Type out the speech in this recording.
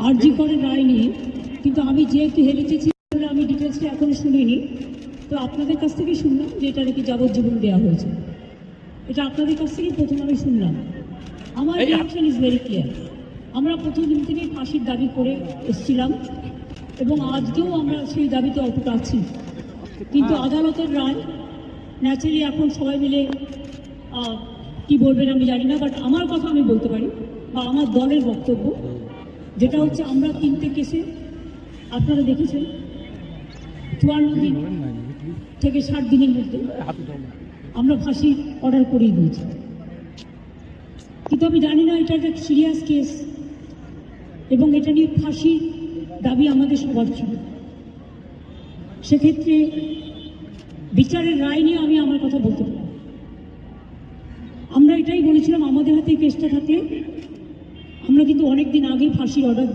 আরজি করে রায় নিয়ে, কিন্তু আমি যেহেতু হেরিতেছি বলে আমি ডিটেলসটা এখনো শুনিনি। তো আপনাদের কাছ থেকে শুনলাম যে এটা নাকি যাবজ্জীবন দেওয়া হয়েছে। এটা আপনাদের কাছ থেকেই প্রথম আমি শুনলাম। আমার রিয়াকশন ইজ ভেরি ক্লিয়ার। আমরা প্রথম দিন থেকেই ফাঁসির দাবি করে এসেছিলাম এবং আজকেও আমরা সেই দাবিতে অটুট আছি। কিন্তু আদালতের রায় ন্যাচারালি এখন সবাই মিলে কি বলবেন আমি জানি না, বাট আমার কথা আমি বলতে পারি বা আমার দলের বক্তব্য যেটা হচ্ছে, আমরা 3টে কেসে আপনারা দেখেছেন 54 দিন থেকে 60 দিনের মধ্যে আমরা ফাঁসি অর্ডার করেই দিয়েছি। কিন্তু আমি জানি না এটা একটা সিরিয়াস কেস এবং এটা নিয়ে ফাঁসি দাবি আমাদের সবার ছিল। সেক্ষেত্রে বিচারের রায় নিয়ে আমি আমার কথা বলতে পারি। আমরা এটাই বলেছিলাম, আমাদের হাতে কেসটা থাকে আমরা কিন্তু অনেক দিন আগেই ফাঁসির অর্ডার দিই।